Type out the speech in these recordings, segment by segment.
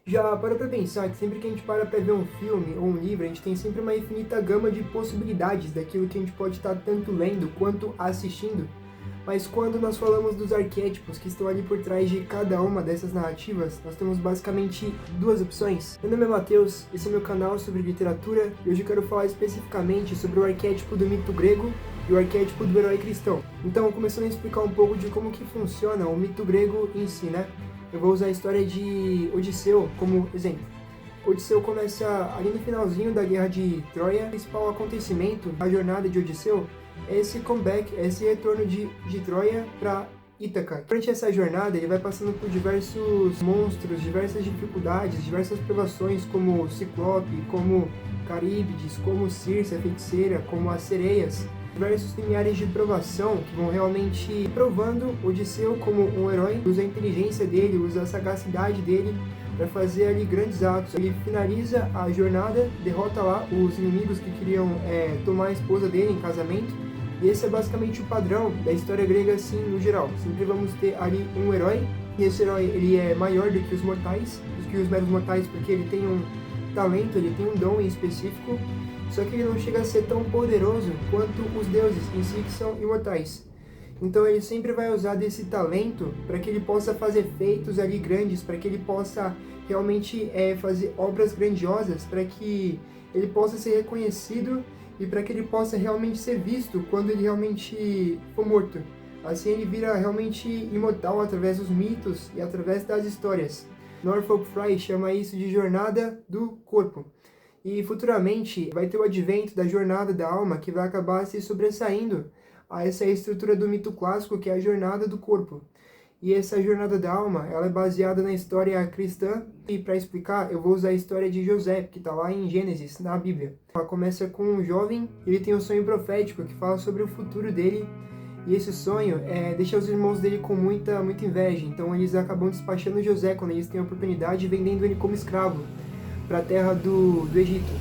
Já parou pra pensar que sempre que a gente para pra ver um filme ou um livro, a gente tem sempre uma infinita gama de possibilidades daquilo que a gente pode estar tanto lendo quanto assistindo? Mas quando nós falamos dos arquétipos que estão ali por trás de cada uma dessas narrativas, nós temos basicamente duas opções. Meu nome é Matheus, esse é meu canal sobre literatura e hoje eu quero falar especificamente sobre o arquétipo do mito grego e o arquétipo do herói cristão. Então, começando a explicar um pouco de como que funciona o mito grego em si, né? Eu vou usar a história de Odisseu como exemplo. Odisseu começa ali no finalzinho da Guerra de Troia. O principal acontecimento da jornada de Odisseu é esse comeback, é esse retorno de Troia para Ítaca. Durante essa jornada, ele vai passando por diversos monstros, diversas dificuldades, diversas provações, como Ciclope, como Caríbides, como Circe, a feiticeira, como as sereias. Diversos limiares de provação que vão realmente provando Odisseu como um herói, usa a inteligência dele, usa a sagacidade dele para fazer ali grandes atos. Ele finaliza a jornada, derrota lá os inimigos que queriam tomar a esposa dele em casamento. E esse é basicamente o padrão da história grega assim no geral. Sempre vamos ter ali um herói, e esse herói ele é maior do que os mortais, do que os meros mortais, porque ele tem um talento, ele tem um dom em específico, só que ele não chega a ser tão poderoso quanto os deuses em si que são imortais. Então ele sempre vai usar desse talento para que ele possa fazer feitos ali grandes, para que ele possa realmente fazer obras grandiosas, para que ele possa ser reconhecido e para que ele possa realmente ser visto quando ele realmente for morto. Assim ele vira realmente imortal através dos mitos e através das histórias. Northrop Frye chama isso de jornada do corpo. E futuramente vai ter o advento da jornada da alma que vai acabar se sobressaindo a essa estrutura do mito clássico que é a jornada do corpo. E essa jornada da alma, ela é baseada na história cristã. E para explicar, eu vou usar a história de José, que está lá em Gênesis, na Bíblia. Ela começa com um jovem, ele tem um sonho profético que fala sobre o futuro dele. E esse sonho deixa os irmãos dele com muita inveja. Então eles acabam despachando José quando eles têm a oportunidade e vendendo ele como escravo para a terra do Egito.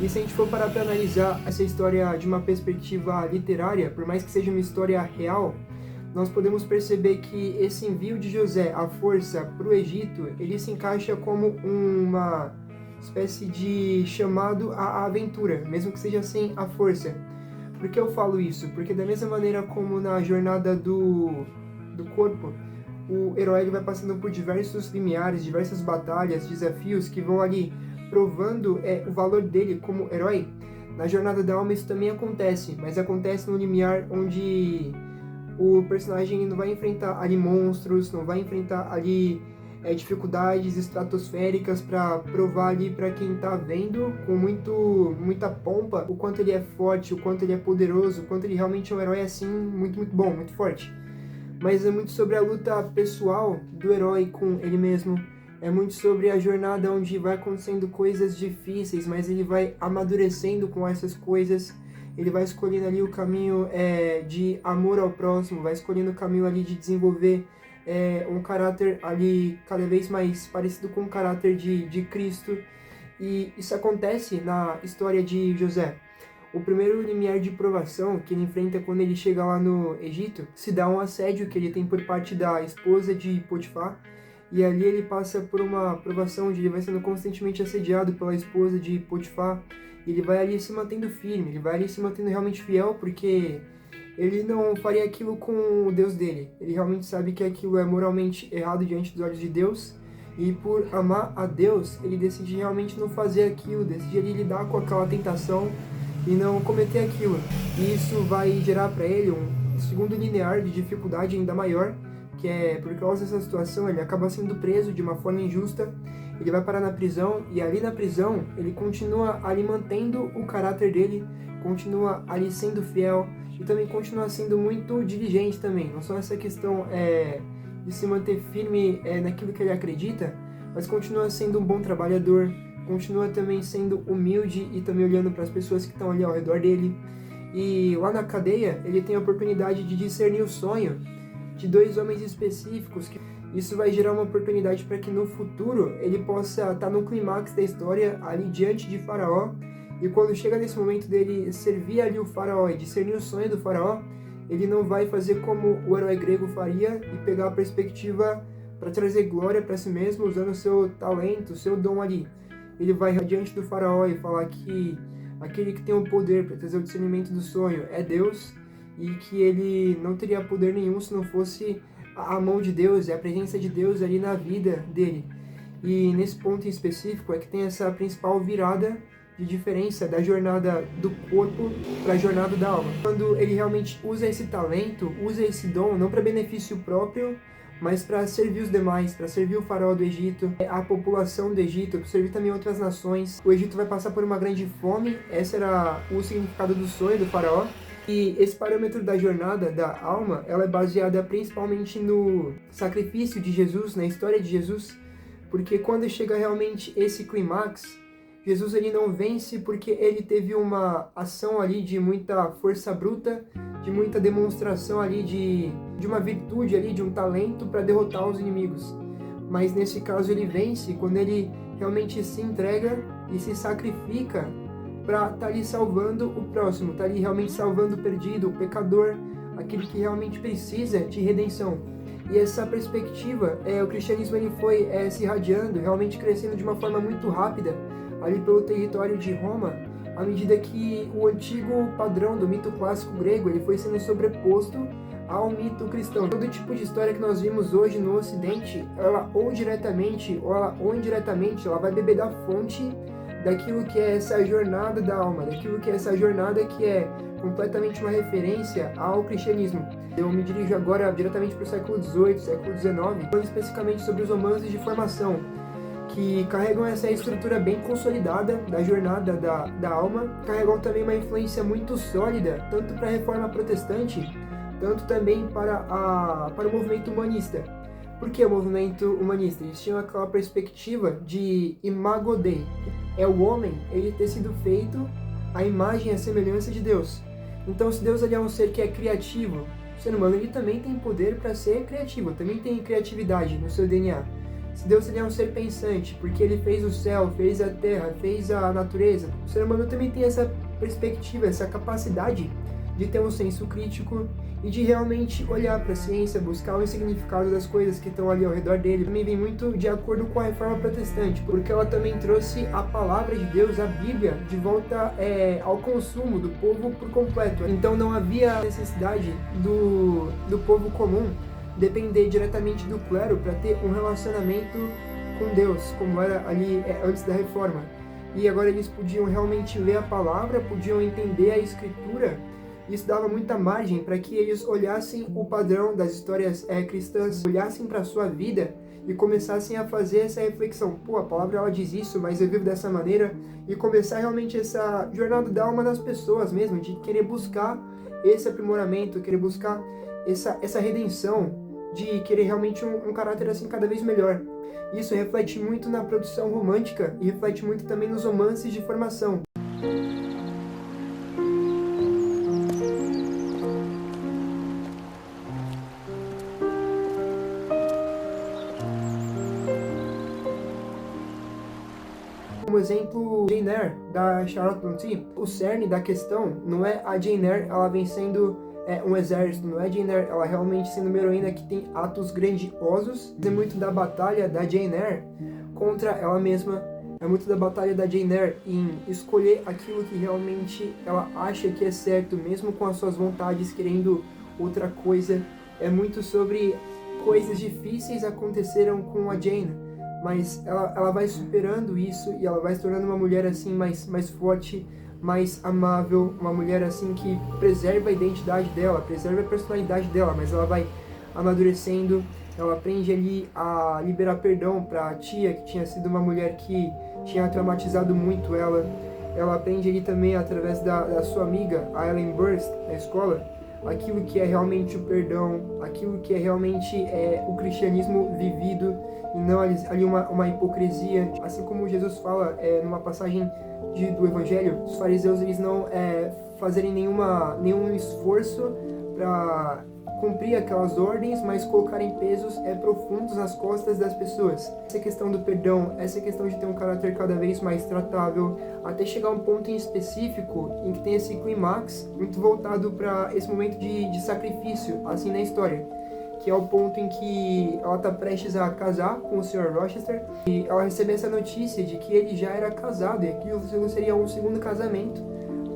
E se a gente for parar para analisar essa história de uma perspectiva literária, por mais que seja uma história real, nós podemos perceber que esse envio de José à força para o Egito, ele se encaixa como uma espécie de chamado à aventura, mesmo que seja sem a força. Por que eu falo isso? Porque da mesma maneira como na jornada do corpo, o herói ele vai passando por diversos limiares, diversas batalhas, desafios que vão ali provando o valor dele como herói. Na jornada da alma isso também acontece, mas acontece no limiar onde o personagem não vai enfrentar ali monstros, não vai enfrentar ali dificuldades estratosféricas para provar ali para quem está vendo com muita pompa o quanto ele é forte, o quanto ele é poderoso, o quanto ele realmente é um herói assim muito bom, muito forte. Mas é muito sobre a luta pessoal do herói com ele mesmo. É muito sobre a jornada onde vai acontecendo coisas difíceis, mas ele vai amadurecendo com essas coisas. Ele vai escolhendo ali o caminho de amor ao próximo, vai escolhendo o caminho ali de desenvolver um caráter ali cada vez mais parecido com o caráter de Cristo. E isso acontece na história de José. O primeiro limiar de provação que ele enfrenta quando ele chega lá no Egito se dá um assédio que ele tem por parte da esposa de Potifar. E ali ele passa por uma provação onde ele vai sendo constantemente assediado pela esposa de Potifar. E ele vai ali se mantendo firme, ele vai ali se mantendo realmente fiel, porque ele não faria aquilo com o Deus dele. Ele realmente sabe que aquilo é moralmente errado diante dos olhos de Deus. E por amar a Deus, ele decide realmente não fazer aquilo, decide ali lidar com aquela tentação e não cometer aquilo. E isso vai gerar para ele um segundo linear de dificuldade ainda maior, que é por causa dessa situação ele acaba sendo preso de uma forma injusta, ele vai parar na prisão e ali na prisão ele continua ali mantendo o caráter dele, continua ali sendo fiel e também continua sendo muito diligente também. Não só essa questão de se manter firme naquilo que ele acredita, mas continua sendo um bom trabalhador, continua também sendo humilde e também olhando para as pessoas que estão ali ao redor dele. E lá na cadeia, ele tem a oportunidade de discernir o sonho de dois homens específicos. Isso vai gerar uma oportunidade para que no futuro ele possa estar no clímax da história, ali diante de Faraó. E quando chega nesse momento dele servir ali o Faraó e discernir o sonho do Faraó, ele não vai fazer como o herói grego faria e pegar a perspectiva trazer glória para si mesmo, usando o seu talento, o seu dom ali. Ele vai diante do faraó e falar que aquele que tem o poder para trazer o discernimento do sonho é Deus, e que ele não teria poder nenhum se não fosse a mão de Deus e a presença de Deus ali na vida dele. E nesse ponto em específico é que tem essa principal virada de diferença da jornada do corpo para a jornada da alma. Quando ele realmente usa esse talento, usa esse dom, não para benefício próprio, mas para servir os demais, para servir o faraó do Egito, a população do Egito, para servir também outras nações. O Egito vai passar por uma grande fome, esse era o significado do sonho do faraó. E esse parâmetro da jornada da alma, ela é baseada principalmente no sacrifício de Jesus, na história de Jesus, porque quando chega realmente esse clímax, Jesus ele não vence porque ele teve uma ação ali de muita força bruta, de muita demonstração ali de uma virtude ali, de um talento para derrotar os inimigos. Mas nesse caso ele vence quando ele realmente se entrega e se sacrifica para estar ali salvando o próximo, estar ali realmente salvando o perdido, o pecador, aquele que realmente precisa de redenção. E essa perspectiva, o cristianismo ele foi se irradiando, realmente crescendo de uma forma muito rápida ali pelo território de Roma, à medida que o antigo padrão do mito clássico grego ele foi sendo sobreposto ao mito cristão. Todo tipo de história que nós vimos hoje no Ocidente, ela ou diretamente ou indiretamente, ela vai beber da fonte daquilo que é essa jornada da alma, daquilo que é essa jornada que é completamente uma referência ao cristianismo. Eu me dirijo agora diretamente para o século XVIII, século XIX, falando especificamente sobre os romances de formação, que carregam essa estrutura bem consolidada da jornada da alma, carregam também uma influência muito sólida, tanto para a reforma protestante, tanto também para o movimento humanista. Por que o movimento humanista? Eles tinham aquela perspectiva de imago Dei. É o homem ele ter sido feito à imagem e à semelhança de Deus. Então, se Deus ele é um ser que é criativo, o ser humano ele também tem poder para ser criativo, também tem criatividade no seu DNA. Se Deus ele é um ser pensante, porque ele fez o céu, fez a terra, fez a natureza, o ser humano também tem essa perspectiva, essa capacidade de ter um senso crítico e de realmente olhar para a ciência, buscar o significado das coisas que estão ali ao redor dele. Também vem muito de acordo com a reforma protestante, porque ela também trouxe a palavra de Deus, a Bíblia, de volta ao consumo do povo por completo. Então não havia necessidade do povo comum depender diretamente do clero para ter um relacionamento com Deus, como era ali antes da reforma. E agora eles podiam realmente ler a palavra, podiam entender a escritura. Isso dava muita margem para que eles olhassem o padrão das histórias cristãs, olhassem para a sua vida e começassem a fazer essa reflexão. Pô, a palavra ela diz isso, mas eu vivo dessa maneira. E começar realmente essa jornada da alma das pessoas mesmo, de querer buscar esse aprimoramento, querer buscar essa redenção, de querer realmente um caráter assim cada vez melhor. Isso reflete muito na produção romântica e reflete muito também nos romances de formação. Como exemplo, Jane Eyre, da Charlotte Brontë, o cerne da questão não é a Jane Eyre ela vencendo um exército, não é Jane Eyre ela realmente sendo uma heroína que tem atos grandiosos. É muito da batalha da Jane Eyre contra ela mesma, é muito da batalha da Jane Eyre em escolher aquilo que realmente ela acha que é certo, mesmo com as suas vontades querendo outra coisa. É muito sobre coisas difíceis aconteceram com a Jane, mas ela vai superando isso e ela vai se tornando uma mulher assim mais forte, mais amável, uma mulher assim que preserva a identidade dela, preserva a personalidade dela, mas ela vai amadurecendo, ela aprende ali a liberar perdão para a tia, que tinha sido uma mulher que tinha traumatizado muito ela. Ela aprende ali também, através da sua amiga, a Ellen Burst, na escola, aquilo que é realmente o perdão, aquilo que é realmente o cristianismo vivido, e não ali uma hipocrisia. Assim como Jesus fala numa passagem do Evangelho, os fariseus eles não fazerem nenhum esforço para cumprir aquelas ordens, mas colocarem pesos profundos nas costas das pessoas. Essa questão do perdão, essa questão de ter um caráter cada vez mais tratável, até chegar a um ponto em específico em que tem esse clímax muito voltado para esse momento de sacrifício, assim na história, que é o ponto em que ela tá prestes a casar com o Sr. Rochester, e ela recebe essa notícia de que ele já era casado, e aquilo seria um segundo casamento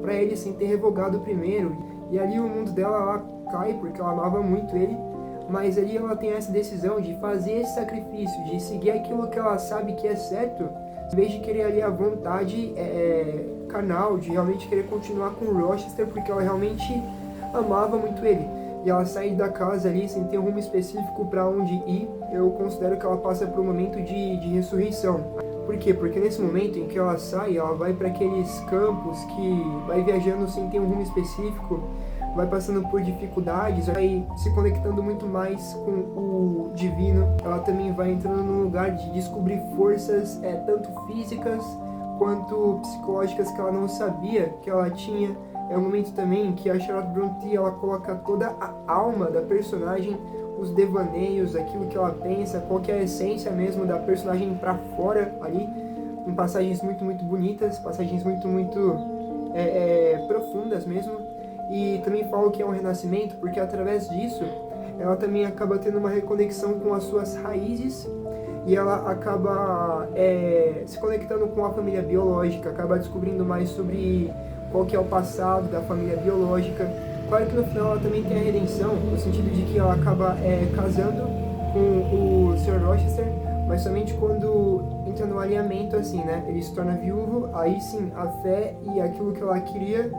para ele sem ter revogado o primeiro, e ali o mundo dela lá cai, porque ela amava muito ele, mas ali ela tem essa decisão de fazer esse sacrifício, de seguir aquilo que ela sabe que é certo, em vez de querer ali a vontade carnal, de realmente querer continuar com o Rochester, porque ela realmente amava muito ele. E ela sai da casa ali sem ter um rumo específico para onde ir. Eu considero que ela passa por um momento de ressurreição. Por quê? Porque nesse momento em que ela sai, ela vai para aqueles campos que vai viajando sem ter um rumo específico, vai passando por dificuldades, vai se conectando muito mais com o divino. Ela também vai entrando num lugar de descobrir forças, tanto físicas quanto psicológicas, que ela não sabia que ela tinha. É um momento também que a Charlotte Brontë, ela coloca toda a alma da personagem, os devaneios, aquilo que ela pensa, qual que é a essência mesmo da personagem para fora ali, em passagens muito, muito bonitas, passagens muito, muito profundas mesmo. E também falo que é um renascimento, porque através disso, ela também acaba tendo uma reconexão com as suas raízes, e ela acaba se conectando com a família biológica, acaba descobrindo mais sobre qual que é o passado da família biológica. Claro que no final ela também tem a redenção, no sentido de que ela acaba casando com o Sr. Rochester, mas somente quando entra no alinhamento, assim, né? Ele se torna viúvo, aí sim a fé e aquilo que ela queria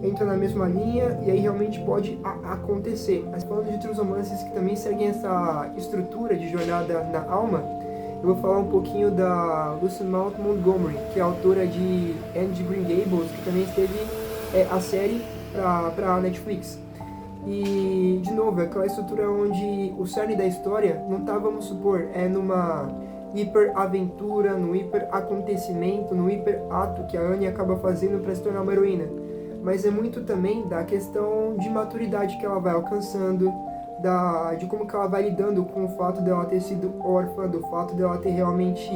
entra na mesma linha, e aí realmente pode acontecer. Mas falando de outros romances que também seguem essa estrutura de jornada na alma, eu vou falar um pouquinho da Lucy Maud Montgomery, que é autora de Anne de Green Gables, que também esteve a série para Netflix. E, de novo, é aquela estrutura onde o cerne da história não está, vamos supor, numa hiper-aventura, no hiper-acontecimento, no hiper-ato que a Anne acaba fazendo para se tornar uma heroína. Mas é muito também da questão de maturidade que ela vai alcançando, de como que ela vai lidando com o fato dela ter sido órfã, do fato dela ter realmente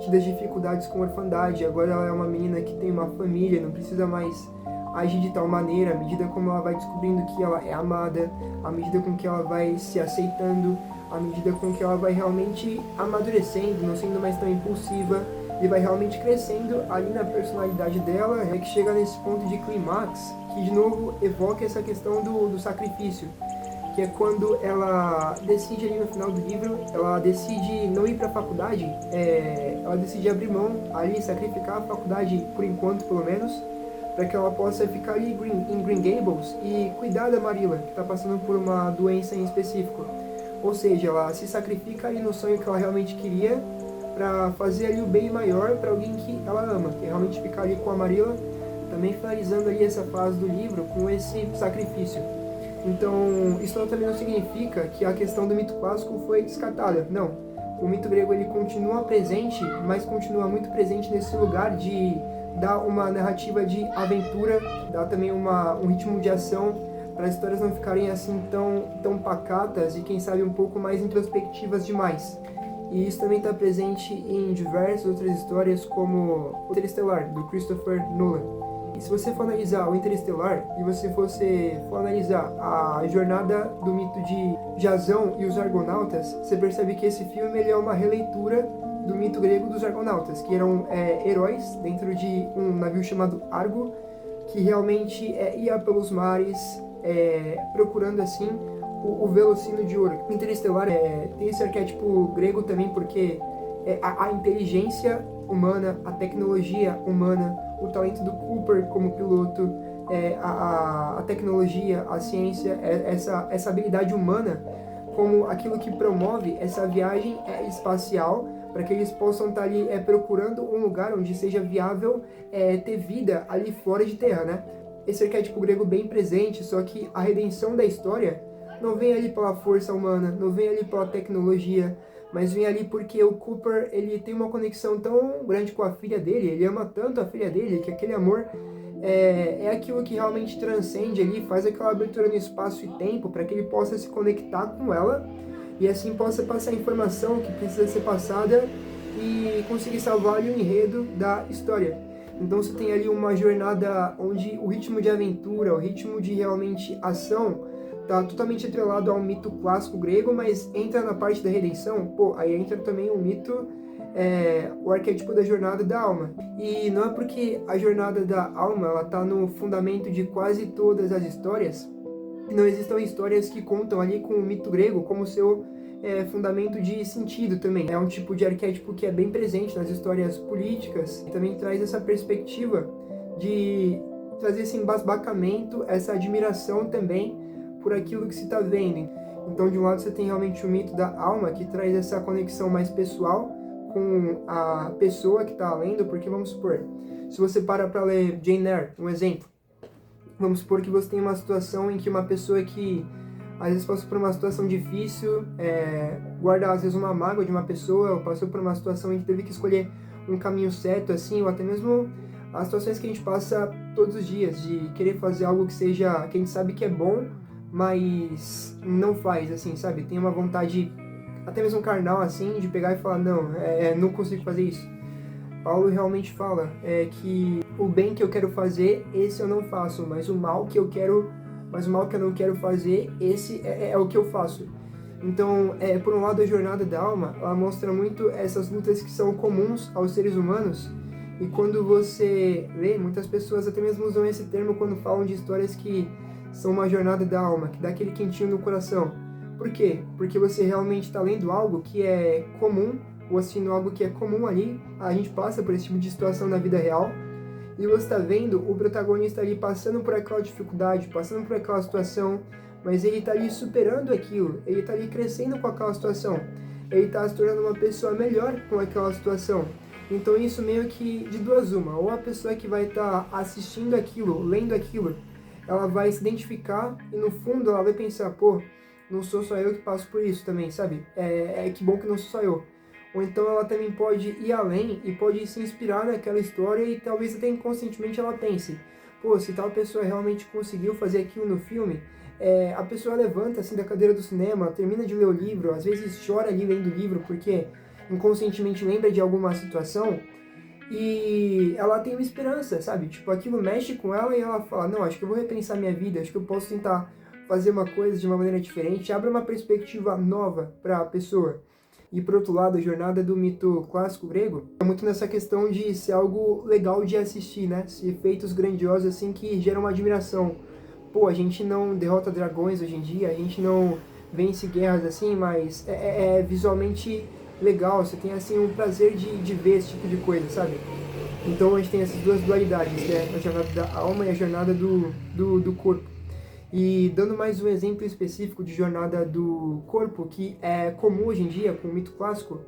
tido as dificuldades com a orfandade. Agora ela é uma menina que tem uma família, não precisa mais agir de tal maneira, à medida como ela vai descobrindo que ela é amada, à medida com que ela vai se aceitando, à medida com que ela vai realmente amadurecendo, não sendo mais tão impulsiva, e vai realmente crescendo ali na personalidade dela, que chega nesse ponto de clímax, que de novo evoca essa questão do sacrifício, que é quando ela decide ali no final do livro, ela decide não ir para a faculdade, ela decide abrir mão ali, sacrificar a faculdade por enquanto pelo menos, para que ela possa ficar ali em Green Gables e cuidar da Marilla, que está passando por uma doença em específico. Ou seja, ela se sacrifica ali no sonho que ela realmente queria, para fazer ali o bem maior para alguém que ela ama, que é realmente ficar ali com a Marilla, também finalizando ali essa fase do livro com esse sacrifício. Então, isso também não significa que a questão do mito clássico foi descartada, não. O mito grego ele continua presente, mas continua muito presente nesse lugar de dar uma narrativa de aventura, dar também um ritmo de ação, para as histórias não ficarem assim tão pacatas e quem sabe um pouco mais introspectivas demais. E isso também está presente em diversas outras histórias, como o Interestelar, do Christopher Nolan. E se você for analisar o Interestelar e você for analisar a jornada do mito de Jasão e os Argonautas, você percebe que esse filme ele é uma releitura do mito grego dos Argonautas, que eram heróis dentro de um navio chamado Argo, que realmente ia pelos mares, procurando assim o velocino de ouro. O Interestelar tem esse arquétipo grego também, porque a inteligência humana, a tecnologia humana, o talento do Cooper como piloto, a tecnologia, a ciência, essa habilidade humana como aquilo que promove essa viagem espacial, para que eles possam estar ali procurando um lugar onde seja viável ter vida ali fora de terra, né? Esse arquétipo grego bem presente, só que a redenção da história não vem ali pela força humana, não vem ali pela tecnologia, mas vem ali porque o Cooper ele tem uma conexão tão grande com a filha dele, ele ama tanto a filha dele, que aquele amor é aquilo que realmente transcende ali, faz aquela abertura no espaço e tempo para que ele possa se conectar com ela e assim possa passar a informação que precisa ser passada e conseguir salvar ali o enredo da história. Então você tem ali uma jornada onde o ritmo de aventura, o ritmo de realmente ação tá totalmente atrelado ao mito clássico grego, mas entra na parte da redenção, pô, aí entra também o mito, o arquétipo da jornada da alma. E não é porque a jornada da alma, ela tá no fundamento de quase todas as histórias, que não existam histórias que contam ali com o mito grego como seu fundamento de sentido também. É um tipo de arquétipo que é bem presente nas histórias políticas e também traz essa perspectiva de trazer esse embasbacamento, essa admiração também por aquilo que se está vendo. Então, de um lado, você tem realmente o mito da alma, que traz essa conexão mais pessoal com a pessoa que está lendo, porque vamos supor, se você para ler Jane Eyre, um exemplo, vamos supor que você tem uma situação em que uma pessoa que às vezes passou por uma situação difícil, guarda às vezes uma mágoa de uma pessoa, ou passou por uma situação em que teve que escolher um caminho certo, assim, ou até mesmo as situações que a gente passa todos os dias, de querer fazer algo que seja, que a gente sabe que é bom, mas não faz, assim, sabe? Tem uma vontade, até mesmo carnal, assim, de pegar e falar, não, não consigo fazer isso. Paulo realmente fala que o bem que eu quero fazer, esse eu não faço, mas o mal que eu não quero fazer, esse é o que eu faço. Então, por um lado, a jornada da alma, ela mostra muito essas lutas que são comuns aos seres humanos. E quando você lê, muitas pessoas até mesmo usam esse termo quando falam de histórias que são uma jornada da alma, que dá aquele quentinho no coração. Por quê? Porque você realmente está lendo algo que é comum, ou assistindo algo que é comum ali, a gente passa por esse tipo de situação na vida real, e você está vendo o protagonista ali passando por aquela dificuldade, passando por aquela situação, mas ele está ali superando aquilo, ele está ali crescendo com aquela situação, ele está se tornando uma pessoa melhor com aquela situação. Então isso meio que de duas uma, ou a pessoa que vai estar assistindo aquilo, lendo aquilo, ela vai se identificar e no fundo ela vai pensar, pô, não sou só eu que passo por isso também, sabe? Que bom que não sou só eu. Ou então ela também pode ir além e pode se inspirar naquela história e talvez até inconscientemente ela pense, pô, se tal pessoa realmente conseguiu fazer aquilo no filme, a pessoa levanta assim da cadeira do cinema, termina de ler o livro, às vezes chora ali lendo o livro porque inconscientemente lembra de alguma situação e ela tem uma esperança, sabe? Tipo, aquilo mexe com ela e ela fala, não, acho que eu vou repensar minha vida, acho que eu posso tentar fazer uma coisa de uma maneira diferente, abre uma perspectiva nova para a pessoa. E por outro lado, a jornada do mito clássico grego é muito nessa questão de ser algo legal de assistir, né? Ser feitos grandiosos assim que geram uma admiração. Pô, a gente não derrota dragões hoje em dia, a gente não vence guerras assim, mas é visualmente legal, você tem assim um prazer de ver esse tipo de coisa, sabe? Então a gente tem essas duas dualidades, que é a jornada da alma e a jornada do corpo. E dando mais um exemplo específico de jornada do corpo, que é comum hoje em dia com o mito clássico,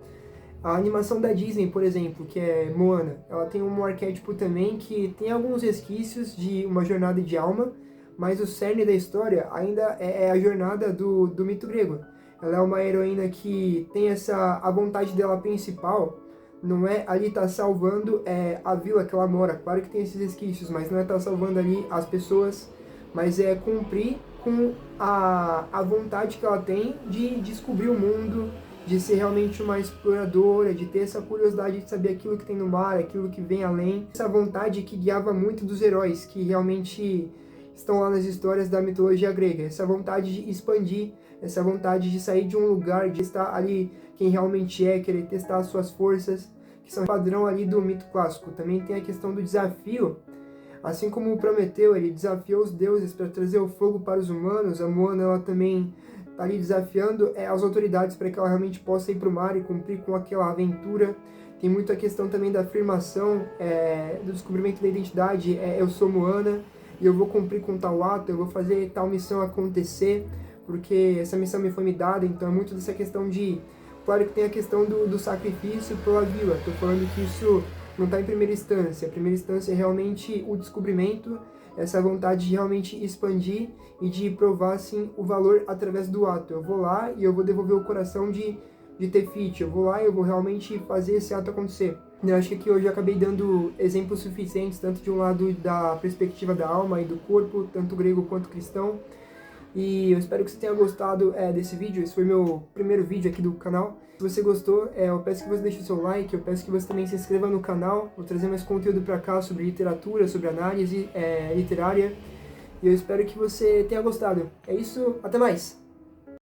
a animação da Disney, por exemplo, que é Moana, ela tem um arquétipo também que tem alguns resquícios de uma jornada de alma, mas o cerne da história ainda é a jornada do mito grego. Ela é uma heroína que tem a vontade dela principal, não é ali estar salvando a vila que ela mora. Claro que tem esses resquícios, mas não é estar salvando ali as pessoas, mas é cumprir com a vontade que ela tem de descobrir o mundo, de ser realmente uma exploradora, de ter essa curiosidade de saber aquilo que tem no mar, aquilo que vem além. Essa vontade que guiava muito dos heróis, que realmente estão lá nas histórias da mitologia grega. Essa vontade de expandir, essa vontade de sair de um lugar, de estar ali quem realmente é, querer testar as suas forças, que são o padrão ali do mito clássico. Também tem a questão do desafio. Assim como o Prometeu, ele desafiou os deuses para trazer o fogo para os humanos, a Moana ela também está ali desafiando as autoridades para que ela realmente possa ir para o mar e cumprir com aquela aventura. Tem muito a questão também da afirmação, do descobrimento da identidade, eu sou Moana e eu vou cumprir com tal ato, eu vou fazer tal missão acontecer, porque essa missão me foi me dada. Então é muito dessa questão de... Claro que tem a questão do sacrifício pela vila, estou falando que isso não está em primeira instância. A primeira instância é realmente o descobrimento, essa vontade de realmente expandir e de provar assim, o valor através do ato. Eu vou lá e eu vou devolver o coração de Tefiti, eu vou lá e eu vou realmente fazer esse ato acontecer. Eu acho que aqui eu já acabei dando exemplos suficientes, tanto de um lado da perspectiva da alma e do corpo, tanto grego quanto cristão. E eu espero que você tenha gostado desse vídeo. Esse foi meu primeiro vídeo aqui do canal. Se você gostou, eu peço que você deixe o seu like, eu peço que você também se inscreva no canal. Vou trazer mais conteúdo pra cá sobre literatura, sobre análise literária. E eu espero que você tenha gostado. É isso, até mais!